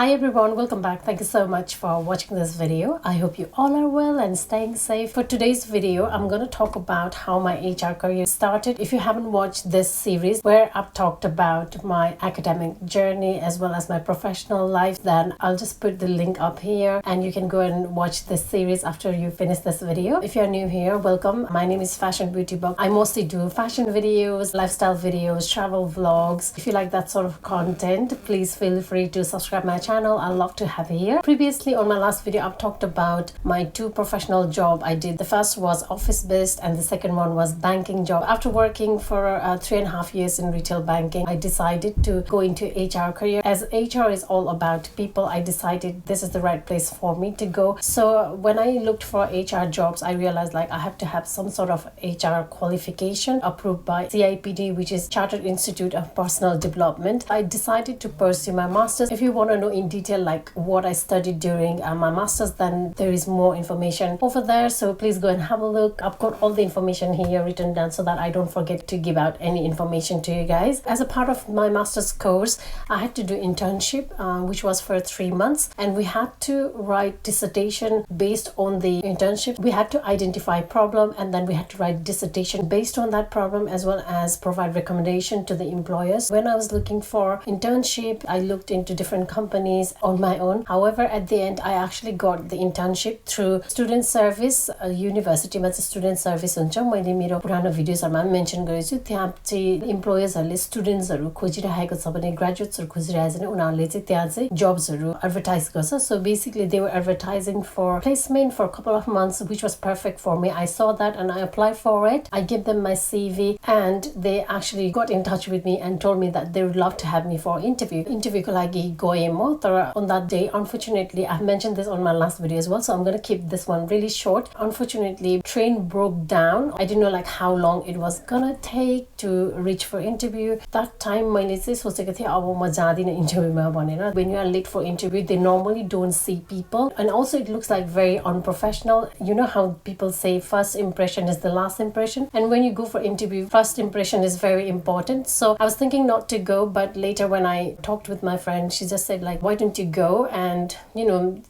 Hi everyone, welcome back. Thank you so much for watching this video. I hope you all are well and staying safe. For today's video, I'm going to talk about how my HR career started. If you haven't watched this series where I've talked about my academic journey as well as my professional life, then I'll just put the link up here and you can go and watch this series after you finish this video. If you're new here, welcome. My name is Fashionbeautybug. I mostly do fashion videos, lifestyle videos, travel vlogs. If you like that sort of content, please feel free to subscribe my channel. I love to have you here. Previously on my last video, I've talked about my two professional jobs I did. The first was office based and the second one was banking job. After working for 3.5 years in retail banking, I decided to go into HR career. As HR is all about people, I decided this is the right place for me to go. So when I looked for HR jobs, I realized like I have to have some sort of HR qualification approved by CIPD, which is Chartered Institute of Personal Development. I decided to pursue my master's. If you want to know in detail like what I studied during my master's, then there is more information over there, so please go and have a look. I've got all the information here written down so that I don't forget to give out any information to you guys. As a part of my master's course, I had to do internship which was for 3 months, and we had to write dissertation based on the internship. We had to identify problem and then we had to write dissertation based on that problem as well as provide recommendation to the employers. When I was looking for internship, I looked into different companies on my own. However, at the end, I actually got the internship through student service. University मा student service हुन्छ. मैले मेरो पुरानो भिडियोजहरुमा mention गरेछु, त्यहाँ चाहिँ इम्प्लोयर्सहरुले स्टुडेन्ट्सहरु खोजिरहेको छ भने, ग्रेजुएट्सहरु खोजिरहेको छ भने उनीहरुले चाहिँ त्यहाँ चाहिँ जब्सहरु एडभर्टाइज गर्छ. So basically they were advertising for placement for a couple of months, which was perfect for me. I saw that and I applied for it. I gave them my CV and they actually got in touch with me and told me that they would love to have me for interview. Interview को लागि गए म. On that day, unfortunately, I've mentioned this on my last video as well, so I'm going to keep this one really short. Unfortunately, train broke down. I didn't know like how long it was gonna take to reach for interview. That time, मैले चाहिँ सोचेको थिएँ अब म जादिन इन्टरभ्यूमा भनेर. When you are late for interview, they normally don't see people, and also it looks like very unprofessional. You know how people say first impression is the last impression, and when you go for interview, first impression is very important. So I was thinking not to go, but later when I talked with my friend, she just said like, why don't you go and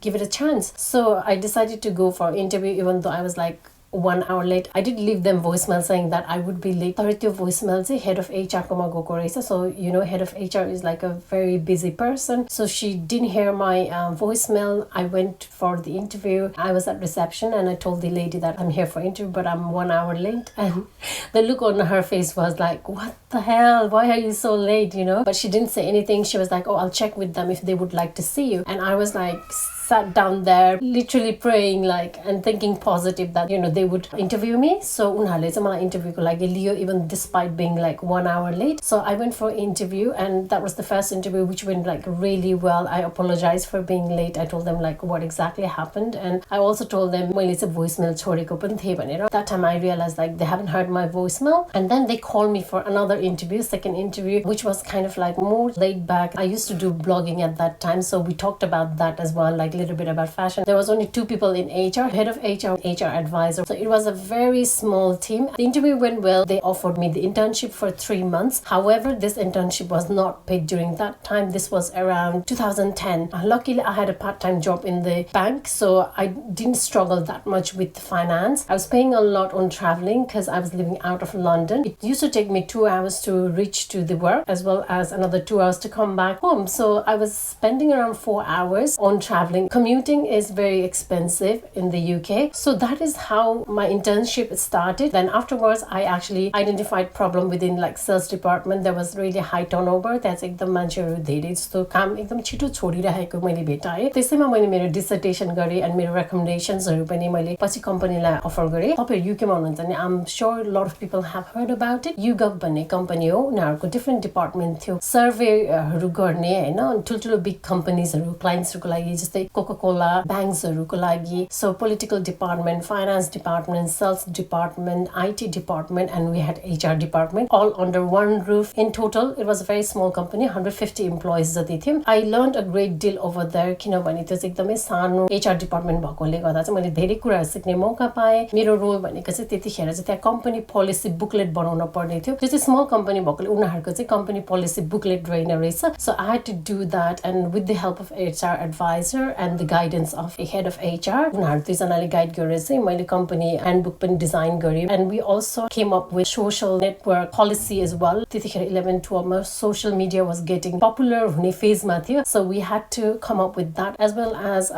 give it a chance? So I decided to go for interview even though I was like 1 hour late. I did leave them voicemail saying that I would be late. तर त्यो voicemail चाहिँ head of HR coma गएको रहेछ. So head of HR is like a very busy person, so she didn't hear my voicemail. I went for the interview. I was at reception and I told the lady that I'm here for interview but I'm 1 hour late, and the look on her face was like, what the hell, why are you so late? But she didn't say anything. She was like, oh, I'll check with them if they would like to see you. And I was like sat down there literally praying and thinking positive that they would interview me. So उनीहरुले चाहिँ मलाई interview को लागि लियो even despite being like 1 hour late. So I went for interview and that was the first interview which went like really well. I apologized for being late. I told them like what exactly happened, and I also told them मैले चाहिँ voicemail छोडेको पनि थिए भनेर. That time I realized like they haven't heard my voicemail, and then they called me for another interview, second interview, which was kind of like more laid back. I used to do blogging at that time, so we talked about that as well, like little bit about fashion. There was only 2 people in HR, head of HR, HR advisor. So it was a very small team. The interview went well. They offered me the internship for 3 months. However, this internship was not paid during that time. This was around 2010. Luckily, I had a part-time job in the bank, so I didn't struggle that much with finance. I was paying a lot on traveling because I was living out of London. It used to take me 2 hours to reach to the work as well as another 2 hours to come back home. So I was spending around 4 hours on traveling. Commuting is very expensive in the UK. So that is how my internship started. Then afterwards, I actually identified problem within like sales department. There was really high turnover. That's एकदम मान्छेहरु धेरै जस्तो काम एकदम छिटो छोडिरहेको मैले भेटाएँ. त्यसैमा मैले मेरो डिसर्टेसन गरे and मेरो recommendations-हरु पनि मैले पछि कम्पनीलाई अफर गरे. तपाईहरु UK मा हुनुहुन्छ नि, I'm sure a lot of people have heard about it. YouGov भन्ने कम्पनी हो. उनीहरुको डिफरेन्ट डिपार्टमेन्ट थियो. सर्वेहरु गर्ने हैन, ठुलठुलो बिग कम्पनीजहरु क्लाइन्ट्सहरुको लागि जस्तै कोका-कोला, ब्याङ्क्सहरुको लागि. So political department, finance department, sales department, IT department, and we had HR department all under one roof. In total, it was a very small company, 150 employees जति थियौं. I learned a great deal over there किनभने त्यो चाहिँ एकदमै सानो HR department भएकोले गर्दा चाहिँ मैले धेरै कुराहरु सिक्ने मौका पाएँ. मेरो रोल भनेको चाहिँ त्यतिखेर चाहिँ त्यहाँ कम्पनी पोलिसी बुकलेट बनाउन पर्ने थियो. त्यो चाहिँ स्मल कम्पनी भएकोले उनीहरूको चाहिँ कम्पनी पोलिसी बुकलेट रहेन रहेछ so I had to do that and with the help of HR adviser and the guidance of head of HR उनीहरू दुईजनाले गाइड गरेर चाहिँ मैले कम्पनी ह्यान्डबुक पनि डिजाइन गरेँ and we also came up with social network policy as well त्यतिखेर 11-12 मा social media was getting popular हुने फेजमा थियो so we had to come up with that as well as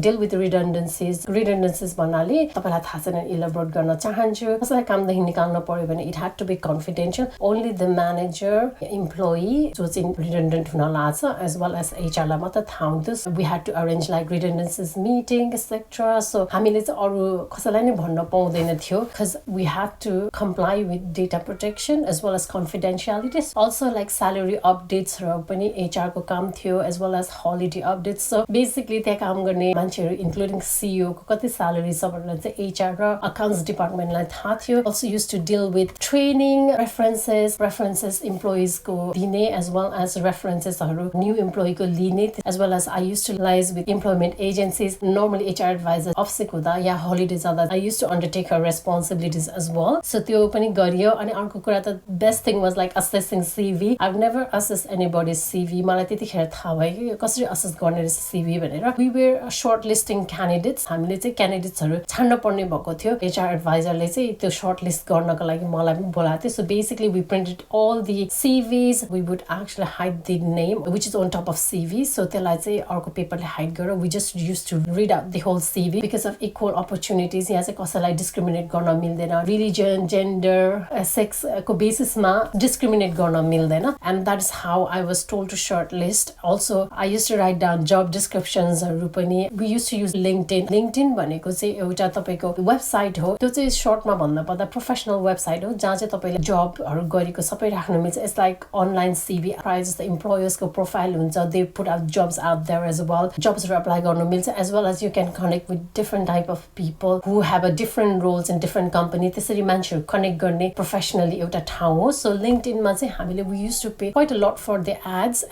deal with रिडन्डेन्सिज भन्नाले तपाईँलाई थाहा छैन इलाबोरेट गर्न चाहन्छु कसैलाई कामदेखि निकाल्न पर्यो भने it had to be confidential only the manager employee जो चाहिँ रिडन्डेन्ट हुन लाग्छ एज वेल एज एचआरलाई मात्र थाहा हुन्थ्यो we had to arrange like redundancies meeting etcetera so हामीले चाहिँ अरू कसैलाई नै भन्न पाउँदैन थियो because we had to comply with data protection as well as confidentiality also like salary अपडेट्सहरू पनि एचआरको काम थियो as well as holiday updates so basically त्यहाँ काम गर्ने मान्छेहरू इन्क्लुडिङ सिइओको कति स्यालेरी छ भनेर चाहिँ एचआर र अकाउन्ट्स डिपार्टमेन्टलाई थाहा थियो also use to deal with training references इम्प्लोइजको दिने एज वेल एज रेफरेन्सेसहरू न्यू इम्प्लोइको लिने as well as I use to liaise with employment agencies normally HR adviser office हुँदा या हलिडे जाँदा I use to undertake her responsibilities as well सो त्यो पनि गरियो अनि अर्को कुरा त best thing was like assessing CV I never assess anybody CV मलाई त्यतिखेर थाहा भयो कि कसरी असेस गर्ने रहेछ सिभी भनेर we were shortlisting candidates हामीले चाहिँ क्यान्डिडेट्सहरू छान्न पर्ने भएको थियो एचआर एडभाइजरले चाहिँ त्यो सर्ट लिस्ट गर्नको लागि मलाई पनि बोलाएको थियो so basically we printed all the CVs we would actually hide the name which is on top of CV so त्यसलाई चाहिँ अर्को पेपरले हाइड गरेर we just use to read out the whole CV because of equal opportunities यहाँ चाहिँ कसैलाई discriminate गर्न मिल्दैन रिलिजन जेन्डर सेक्सको बेसिसमा डिस्क्रिमिनेट गर्न मिल्दैन and that is how I was told to short list also I use to write down जब डिस्क्रिप्सन्सहरू पनि वी युज टु युज लिङ्क्डइन भनेको चाहिँ एउटा तपाईँको वेबसाइट हो त्यो चाहिँ सर्टमा भन्दा पर्दा प्रोफेसनल वेबसाइट हो जहाँ चाहिँ तपाईँले जबहरू गरेको सबै राख्नु मिल्छ इट्स लाइक अनलाइन सिभी प्रायः जस्तो इम्प्लोयर्सको प्रोफाइल हुन्छ they put out jobs out there as well जब्सहरू अप्लाई गर्नु मिल्छ as well as you can connect with different type of people who have a different roles in different company त्यसरी मान्छेहरू connect गर्ने प्रोफेसनली एउटा ठाउँ हो सो लिङ्क्डइनमा चाहिँ हामीले we use to pay quite a lot for the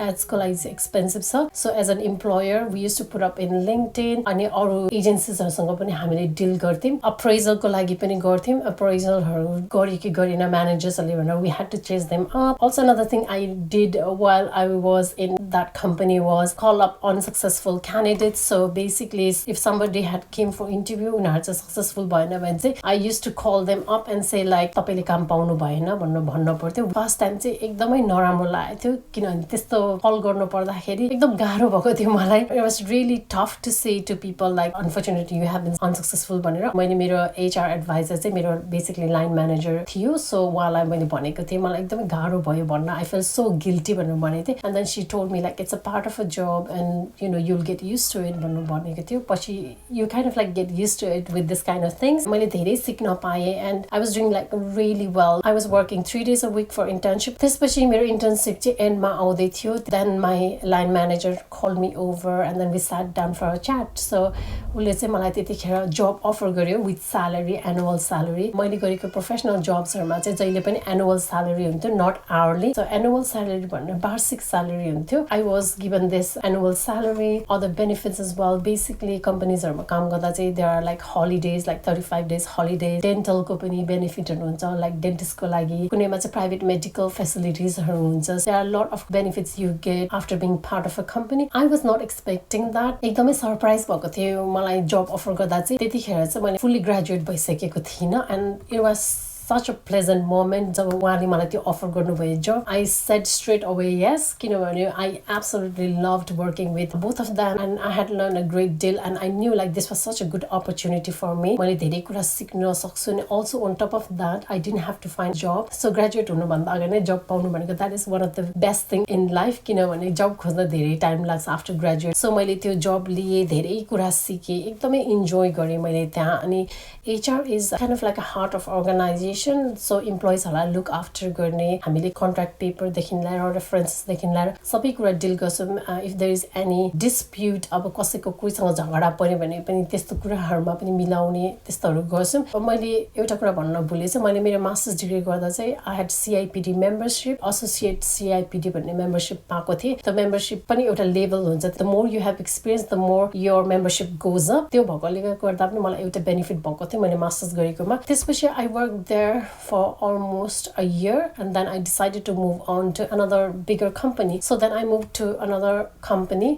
एड्सको लागि चाहिँ एक्सपेन्सिभ छ so as an employer we use to put up in LinkedIn अनि अरू एजेन्सिजहरूसँग पनि हामीले डिल गर्थ्यौँ अप्रेजलको लागि पनि गर्थ्यौँ अप्रेजलहरू गऱ्यो कि गरेन म्यानेजर्सहरूले भनेर we had to chase them up also another thing I did while I was in that company was call up unsuccessful candidates so basically if somebody had came for interview उनीहरू चाहिँ सक्सेसफुल भएन भने चाहिँ I use to call them up and say like तपाईँले काम पाउनु भएन भन्नु पर्थ्यो फर्स्ट टाइम चाहिँ एकदमै नराम्रो लागेको थियो किनभने त्यस्तो कल गर्नु पर्दाखेरि एकदम गाह्रो भएको थियो मलाई it was really tough to say to people like unfortunately you have been unsuccessful भनेर मैले मेरो एचआर एडभाइजर चाहिँ मेरो बेसिकली लाइन म्यानेजर थियो सो उहाँलाई मैले भनेको थिएँ मलाई एकदमै गाह्रो भयो भन्न आई फिल सो गिल्टी भनेर भनेको थिएँ and then she told me like it's a part of a job and you know you'll get used to it भनेको थियो पछि you kind of like get used to it with this kind of things मैले धेरै सिक्न पाएँ and I was doing like really well I was working 3 days a week for internship त्यसपछि मेरो internship चाहिँ एन्डमा आउँदै थियो then my line manager call me over and then we sat down for a chat so उसले चाहिँ मलाई त्यतिखेर जब अफर गर्यो विथ स्यालेरी एनुअल स्यालेरी मैले गरेको प्रोफेसनल जब्सहरूमा चाहिँ जहिले पनि एनुअल स्यालेरी हुन्थ्यो not hourly so annual salary भन्ने वार्षिक स्यालेरी हुन्थ्यो I was given this annual salary other benefits as well basically कम्पनीजहरूमा काम गर्दा चाहिँ there are like holidays like 35 days holiday डेन्टलको पनि बेनिफिटहरू हुन्छ लाइक डेन्टिस्टको लागि कुनैमा चाहिँ प्राइभेट मेडिकल फेसिलिटिजहरू हुन्छ there are lot of benefits you get after being part of a company I was not expecting that एकदमै सरप्राइज भएको थियो मलाई जब अफर गर्दा चाहिँ त्यतिखेर चाहिँ मैले फुल्ली ग्रेजुएट भइसकेको थिइनँ and it was such a pleasant moment जब उहाँले मलाई त्यो अफर गर्नुभयो जब I said straight away yes किनभने I absolutely loved working with both of them and I had learned a great deal and I knew like this was such a good opportunity for me मैले धेरै कुरा सिक्न सक्छु अनि also on top of that I didn't have to find job so graduate हुनुभन्दा अगाडि नै जब पाउनु भनेको that is one of the best thing in life किनभने जब खोज्न धेरै टाइम लाग्छ आफ्टर ग्रेजुएट सो मैले त्यो जब लिए धेरै कुरा सिकेँ एकदमै इन्जोय गरेँ मैले त्यहाँ अनि HR is kind of like a heart of organization so employeesहरूलाई लुक आफ्टर गर्ने हामीले कन्ट्र्याक्ट पेपरदेखि लिएर रेफरेन्सेसदेखि लिएर सबै कुरा डिल गर्छौँ if there is any dispute अब कसैको कोहीसँग झगडा पर्यो भने पनि त्यस्तो कुराहरूमा पनि मिलाउने त्यस्तोहरू गर्छौँ मैले एउटा कुरा भन्न भुलेछु मैले मेरो मास्टर्स डिग्री गर्दा चाहिँ I had CIPD membership associate CIPD भन्ने मेम्बरसिप पाएको थिएँ त्यो मेम्बरसिप पनि एउटा लेभल हुन्छ the more you have experience the more your membership goes up त्यो भएकोले गर्दा पनि मलाई एउटा बेनिफिट भएको थियो मैले मास्टर्स गरेकोमा त्यसपछि I work there there for almost a year, and then I decided to move on to another bigger company. So then I moved to another company,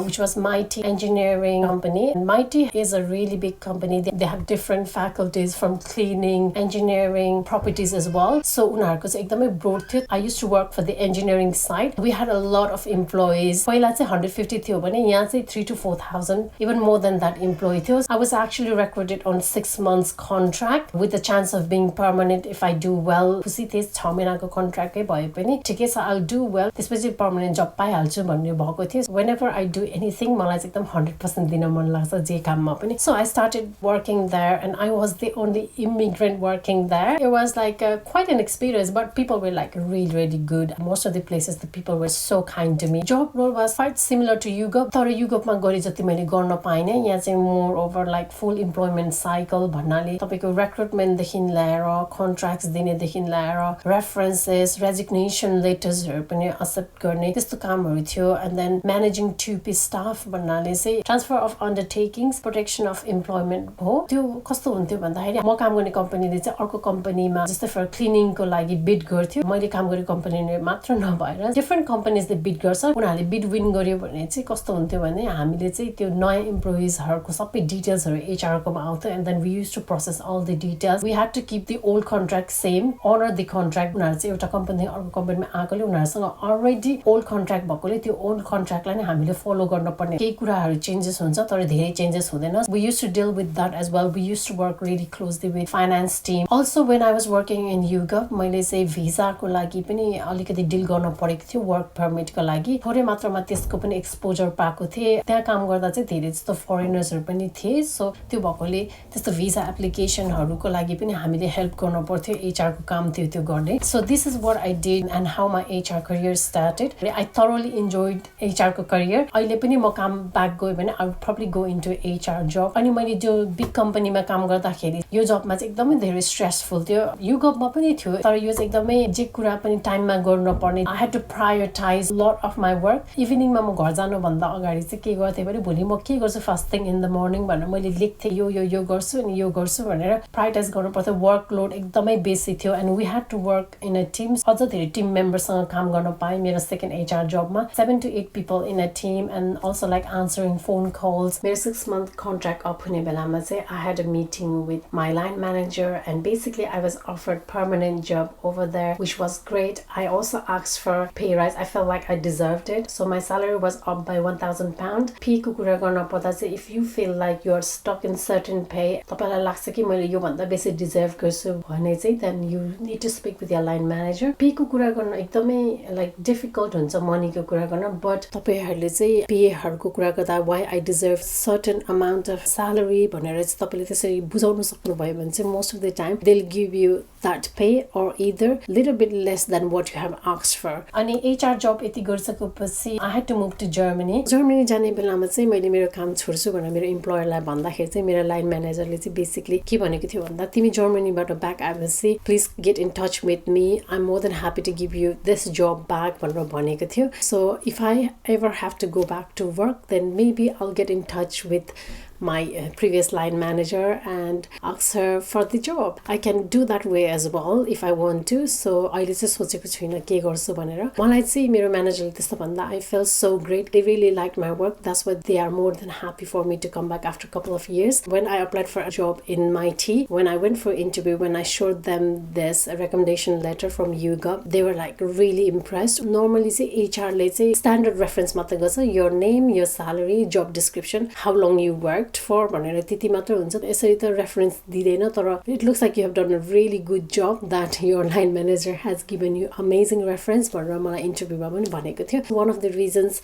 which was Mighty Engineering Company. And Mighty is a really big company. They have different faculties from cleaning, engineering, properties as well. So उनीहरुको चाहिँ एकदमै broad थियो. I used to work for the engineering side. We had a lot of employees. पहिला चाहिँ 150 थियो भने यहाँ चाहिँ 3 to 4,000, even more than that employee थियो. I was actually recruited on 6 months contract with the chance of being permanent if I do well. खुसी थिए 6 महिनाको contract भए पनि ठिकै छ, I'll do well. त्यसपछि permanent job पाइहाल्छु भन्ने भएको थियो. Whenever I do anything, मलाई चाहिँ एकदम 100% दिन मन लाग्छ जे काममा पनि. So I started working there, and I was the only immigrant working there. It was like quite an experience, but people were like really good. Most of the places the people were so kind to me. Job role was quite similar to UGOP. तर UGOP मा गरे जति मैले गर्न पाइने. यहाँ चाहिँ more over like full employment cycle भन्नाले तपाईको recruitment देखि लिएर contracts दिने देखि लिएर references, resignation letters हरु पनि accept गर्ने त्यस्तो कामहरु थियो. And then managing 2P staff भन्नाले चाहिँ transfer of undertakings, protection of employment हो. त्यो कस्तो हुन्थ्यो भन्दाखेरि म काम गर्ने कम्पनीले चाहिँ अर्को कम्पनीमा जस्तै फर क्लिनिङ को लागि बिड गर्थ्यो. मैले काम गर्ने कम्पनीले मात्र नभएर डिफरेन्ट कम्पनीजले बिड गर्छ. उनीहरुले बिड विन गर्यो भने चाहिँ कस्तो हुन्थ्यो भने हामीले चाहिँ त्यो नयाँ एम्प्लोइजहरुको सबै डिटेल्सहरु एचआर कोमा आउँथ्यो. And then we used to process all the details. We had to keep the old contract same, honour the contract. उनीहरु चाहिँ एउटा कम्पनी अर्को कम्पनीमा आएकोले उनीहरुसँग अलरेडी ओल्ड कन्ट्र्याक्ट भएकोले त्यो ओल्ड कन्ट्र्याक्टलाई नै हामीले फलो गर्न पर्ने. केही कुराहरु चेन्जेस हुन्छ तर धेरै चेन्जेस हुँदैन. We used to deal with that as well. We used to work really closely with finance team. Also when I was working in UGOP, मैले चाहिँ भिजा को लागि पनि अलिकति डिल गर्न परेको थियो. वर्क परमिट को लागि थोरै मात्रामा त्यसको पनि एक्सपोजर पाएको थिए. त्यहाँ काम गर्दा चाहिँ धेरै जस्तो फरेनर्सहरु पनि थिए. सो त्यो भएकोले त्यस्तो भिजा एप्लिकेसनहरुको लागि पनि हामीले हेल्प गर्न पर्थ्यो. एचआर को काम थियो त्यो गर्ने. So this is what I did and how my HR career started. I thoroughly enjoyed HR को career. अहिले पनि म काम ब्याक गयो भने I would probably go into HR job. अनि मैले जो बिग कम्पनीमा काम गर्दाखेरि यो जबमा चाहिँ एकदमै धेरै स्ट्रेसफुल थियो. युगपमा पनि थियो तर यो चाहिँ एकदमै जे कुरा पनि टाइममा गर्न पर्ने. I had to prioritize lot of my work. इभिनिङमा म घर जानु भन्दा अगाडि चाहिँ के गर्थे भने भोलि म के गर्छु first thing in the morning भनेर मैले लेख्थे. यो गर्छु अनि यो गर्छु भनेर प्रायोरिटाइज गर्नु पर्थ्यो. वर्क लोड एकदमै बेसी थियो. And we had to work in a team. अझ धेरै टिम मेम्बरसँग काम गर्न पाएँ मेरो सेकेन्ड एचआर जबमा. 7 to 8 people in a team and also like answering phone calls. मेरो 6 month contract up हुने बेलामा चाहिँ I had a meeting with my line manager and basically I was offered permanent job over there, which was great. I also asked for pay rise. I felt like I deserved it. So my salary was up by £1,000. Pay को कुरा गर्न पर्दा चाहिँ if you feel like you are stuck in certain pay, तपाईलाई लाग्छ कि मैले यो भन्दा बेसी डिजर्भ गर्छु भने चाहिँ then you need to speak with your line manager. Pay को कुरा गर्न एकदमै like difficult हुन्छ money को कुरा गर्न, but तपाईहरुले चाहिँ pay हरुको कुरा गर्दा why I deserve certain amount of salary भनेर चाहिँ तपाईले त्यसरी बुझाउन सक्नु भयो भने चाहिँ most of the time they'll give you that pay or either little bit less than what you have asked for. अनि HR job यति गरिसकेपछि I had to move to Germany. Germany जाने बेलामा चाहिँ मैले मेरो काम छोड्छु भनेर मेरो इम्प्लोयरलाई भन्दाखेरि चाहिँ मेरो लाइन म्यानेजरले चाहिँ बेसिकली के भनेको थियो भन्दा तिमी जर्मनीबाट ब्याक आएपछि please get in touch with me. I am more than happy to give you this job back भनेर भनेको थियो. So if I ever have to go back to work then maybe I'll get in touch with my previous line manager and ask her for the job. I can do that way as well if I want to. So अहिले चाहिँ सोचेको छुइनँ के गर्छु भनेर. मलाई चाहिँ मेरो म्यानेजरले त्यस्तो भन्दा I felt so great. They really liked my work. That's why they are more than happy for me to come back after a couple of years. When I applied for a job in Mighty, when I went for interview, when I showed them this recommendation letter from UGOP, they were like really impressed. Normally चाहिँ HR ले चाहिँ standard reference मात्र गर्छ. Your name, your salary, job description, how long you worked for भनेर त्यति मात्र हुन्छ. यसरी त रेफरेन्स दिदैन तर it looks like you have done a really good job that your line manager has given you amazing reference भनेर मलाई इन्टरभ्यूमा पनि भनेको थियो. One of the reasons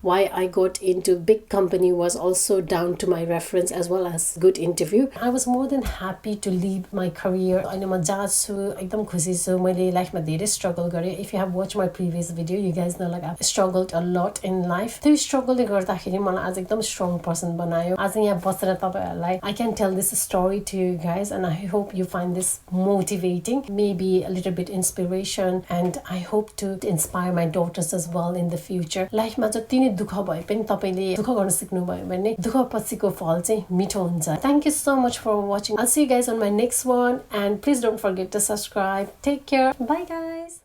why I got into big company was also down to my reference as well as good interview. I was more than happy to leave my career. अहिले म जाछु एकदम खुसी छु. मैले लाइफमा धेरै स्ट्रगल गरेँ. If you have watched my previous video, you guys know like I've struggled a lot in life. त्यो स्ट्रगलले गर्दाखेरि मलाई आज एकदम स्ट्रङ पर्सन बनायो. आज यहाँ बसेर तपाईहरुलाई I can tell this story to you guys and I hope you find this motivating, maybe a little bit inspiration, and I hope to inspire my daughters as well in the future. लाइफमा जति नै दुःख भए पनि तपाईले दुःख गर्न सिक्नु भयो भने दुःख पछिको फल चाहिँ मिठो हुन्छ Thank you so much for watching I'll see you guys on my next one and please don't forget to subscribe take care bye guys